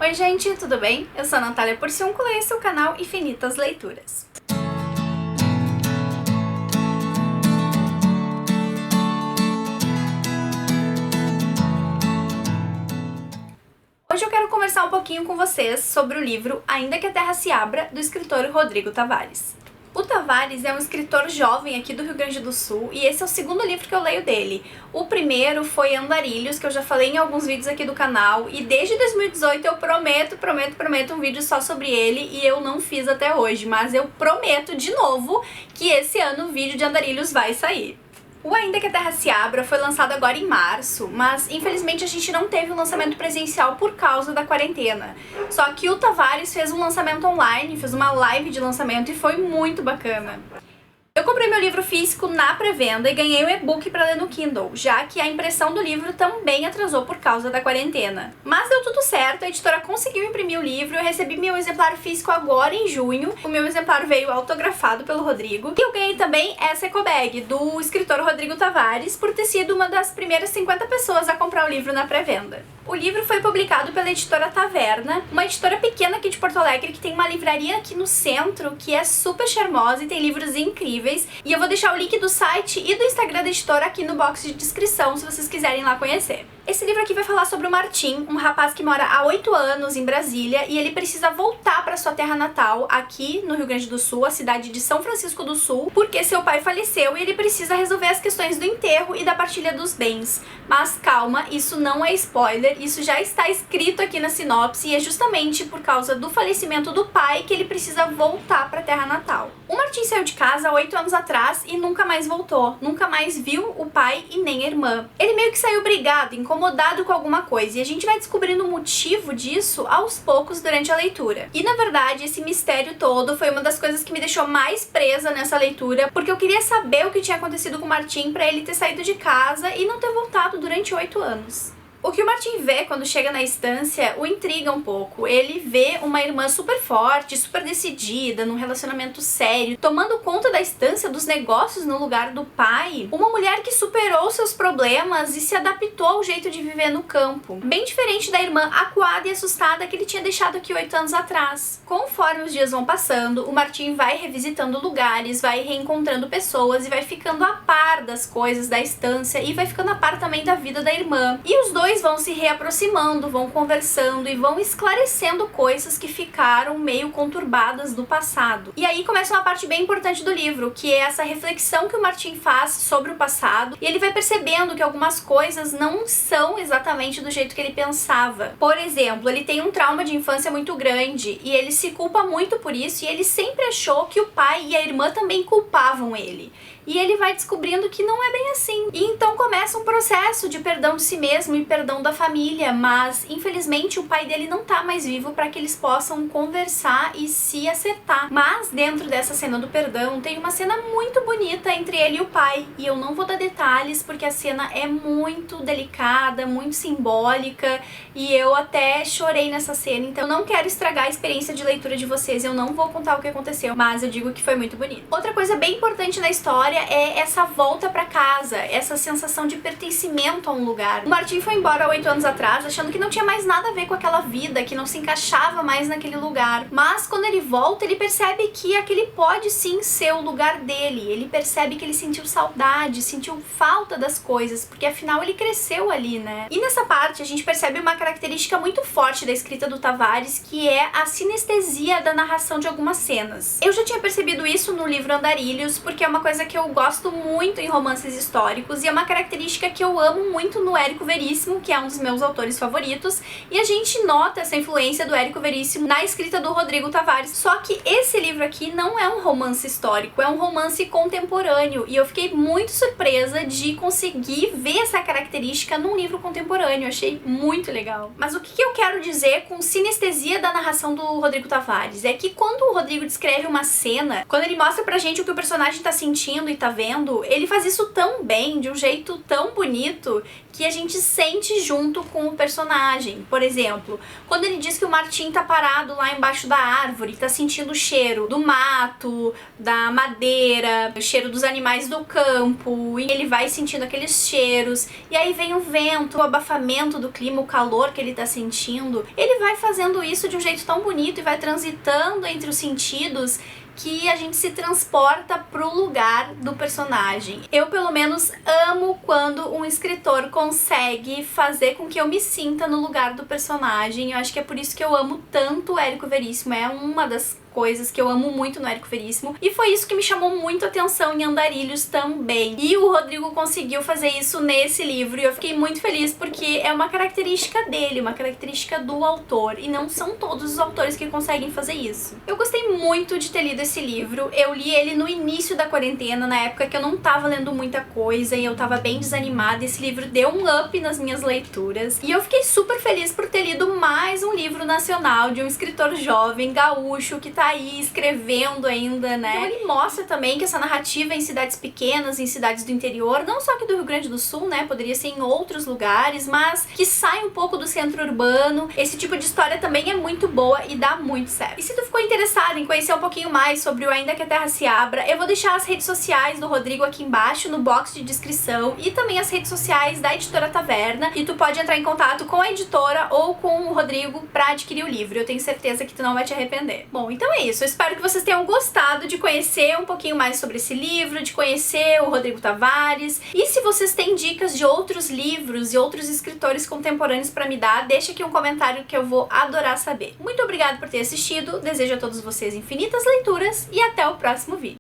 Oi gente, tudo bem? Eu sou a Natália Porciúncula e esse é o canal Infinitas Leituras. Hoje eu quero conversar um pouquinho com vocês sobre o livro Ainda que a Terra se Abra, do escritor Rodrigo Tavares. O Tavares é um escritor jovem aqui do Rio Grande do Sul e esse é o segundo livro que eu leio dele. O primeiro foi Andarilhos, que eu já falei em alguns vídeos aqui do canal, e desde 2018 eu prometo um vídeo só sobre ele e eu não fiz até hoje, mas eu prometo de novo que esse ano o vídeo de Andarilhos vai sair. O Ainda que a Terra se Abra foi lançado agora em março, mas infelizmente a gente não teve um lançamento presencial por causa da quarentena. Só que o Tavares fez um lançamento online, fez uma live de lançamento e foi muito bacana. Eu comprei meu livro físico na pré-venda e ganhei o e-book para ler no Kindle, já que a impressão do livro também atrasou por causa da quarentena. Mas deu tudo certo, a editora conseguiu imprimir o livro, eu recebi meu exemplar físico agora em junho, o meu exemplar veio autografado pelo Rodrigo, e eu ganhei também essa ecobag do escritor Rodrigo Tavares por ter sido uma das primeiras 50 pessoas a comprar o livro na pré-venda. O livro foi publicado pela editora Taverna, uma editora pequena aqui de Porto Alegre que tem uma livraria aqui no centro que é super charmosa e tem livros incríveis. E eu vou deixar o link do site e do Instagram da editora aqui no box de descrição se vocês quiserem lá conhecer. Esse livro aqui vai falar sobre o Martim, um rapaz que mora há 8 anos em Brasília e ele precisa voltar para sua terra natal, aqui no Rio Grande do Sul, a cidade de São Francisco do Sul, porque seu pai faleceu e ele precisa resolver as questões do enterro e da partilha dos bens. Mas calma, isso não é spoiler, isso já está escrito aqui na sinopse e é justamente por causa do falecimento do pai que ele precisa voltar para a terra natal. O Martim saiu de casa há 8 anos atrás e nunca mais voltou, nunca mais viu o pai e nem a irmã. Ele meio que saiu brigado, incomodado com alguma coisa, e a gente vai descobrindo o motivo disso aos poucos durante a leitura. E na verdade, esse mistério todo foi uma das coisas que me deixou mais presa nessa leitura, porque eu queria saber o que tinha acontecido com o Martim para ele ter saído de casa e não ter voltado durante 8 anos. O que o Martim vê quando chega na estância o intriga um pouco. Ele vê uma irmã super forte, super decidida, num relacionamento sério, tomando conta da estância, dos negócios no lugar do pai. Uma mulher que superou seus problemas e se adaptou ao jeito de viver no campo. Bem diferente da irmã acuada e assustada que ele tinha deixado aqui 8 anos atrás. Conforme os dias vão passando, o Martim vai revisitando lugares, vai reencontrando pessoas e vai ficando a par das coisas da estância e vai ficando a par também da vida da irmã. E os dois vão se reaproximando, vão conversando e vão esclarecendo coisas que ficaram meio conturbadas do passado. E aí começa uma parte bem importante do livro, que é essa reflexão que o Martim faz sobre o passado, e ele vai percebendo que algumas coisas não são exatamente do jeito que ele pensava. Por exemplo, ele tem um trauma de infância muito grande e ele se culpa muito por isso, e ele sempre achou que o pai e a irmã também culpavam ele. E ele vai descobrindo que não é bem assim. E então começa um processo de perdão de si mesmo e perdão da família, mas infelizmente o pai dele não tá mais vivo para que eles possam conversar e se acertar. Mas dentro dessa cena do perdão tem uma cena muito bonita entre ele e o pai, e eu não vou dar detalhes porque a cena é muito delicada, muito simbólica, e eu até chorei nessa cena, então eu não quero estragar a experiência de leitura de vocês, eu não vou contar o que aconteceu, mas eu digo que foi muito bonito. Outra coisa bem importante na história é essa volta pra casa, essa sensação de pertencimento a um lugar. O Martim foi embora há 8 anos atrás, achando que não tinha mais nada a ver com aquela vida, que não se encaixava mais naquele lugar. Mas quando ele volta, ele percebe que aquele pode sim ser o lugar dele. Ele percebe que ele sentiu saudade, sentiu falta das coisas, porque afinal ele cresceu ali, né? E nessa parte a gente percebe uma característica muito forte da escrita do Tavares, que é a sinestesia da narração de algumas cenas. Eu já tinha percebido isso no livro Andarilhos, porque é uma coisa que eu gosto muito em romances históricos e é uma característica que eu amo muito no Érico Veríssimo, que é um dos meus autores favoritos, e a gente nota essa influência do Érico Veríssimo na escrita do Rodrigo Tavares. Só que esse livro aqui não é um romance histórico, é um romance contemporâneo, e eu fiquei muito surpresa de conseguir ver essa característica num livro contemporâneo, eu achei muito legal. Mas o que eu quero dizer com sinestesia da narração do Rodrigo Tavares é que quando o Rodrigo descreve uma cena, quando ele mostra pra gente o que o personagem tá sentindo e tá vendo, ele faz isso tão bem, de um jeito tão bonito, que a gente sente sente junto com o personagem. Por exemplo, quando ele diz que o Martin tá parado lá embaixo da árvore, tá sentindo o cheiro do mato, da madeira, o cheiro dos animais do campo, e ele vai sentindo aqueles cheiros, e aí vem o vento, o abafamento do clima, o calor que ele tá sentindo. Ele vai fazendo isso de um jeito tão bonito e vai transitando entre os sentidos que a gente se transporta pro lugar do personagem. Eu, pelo menos, amo quando um escritor consegue fazer com que eu me sinta no lugar do personagem. Eu acho que é por isso que eu amo tanto o Érico Veríssimo. É uma das coisas que eu amo muito no Érico Veríssimo, e foi isso que me chamou muito a atenção em Andarilhos também. E o Rodrigo conseguiu fazer isso nesse livro, e eu fiquei muito feliz porque é uma característica dele, uma característica do autor, e não são todos os autores que conseguem fazer isso. Eu gostei muito de ter lido esse livro. Eu li ele no início da quarentena, na época que eu não tava lendo muita coisa e eu tava bem desanimada. Esse livro deu um up nas minhas leituras, e eu fiquei super feliz por ter lido mais um livro nacional de um escritor jovem, gaúcho, que tá aí escrevendo ainda, né? Então ele mostra também que essa narrativa em cidades pequenas, em cidades do interior, não só aqui do Rio Grande do Sul, né? Poderia ser em outros lugares, mas que sai um pouco do centro urbano. Esse tipo de história também é muito boa e dá muito certo. E se tu ficou interessado em conhecer um pouquinho mais sobre o Ainda que a Terra se Abra, eu vou deixar as redes sociais do Rodrigo aqui embaixo no box de descrição, e também as redes sociais da Editora Taverna, e tu pode entrar em contato com a editora ou com o Rodrigo pra adquirir o livro. Eu tenho certeza que tu não vai te arrepender. Bom, então é isso. Eu espero que vocês tenham gostado de conhecer um pouquinho mais sobre esse livro, de conhecer o Rodrigo Tavares. E se vocês têm dicas de outros livros e outros escritores contemporâneos pra me dar, deixa aqui um comentário que eu vou adorar saber. Muito obrigada por ter assistido, desejo a todos vocês infinitas leituras e até o próximo vídeo.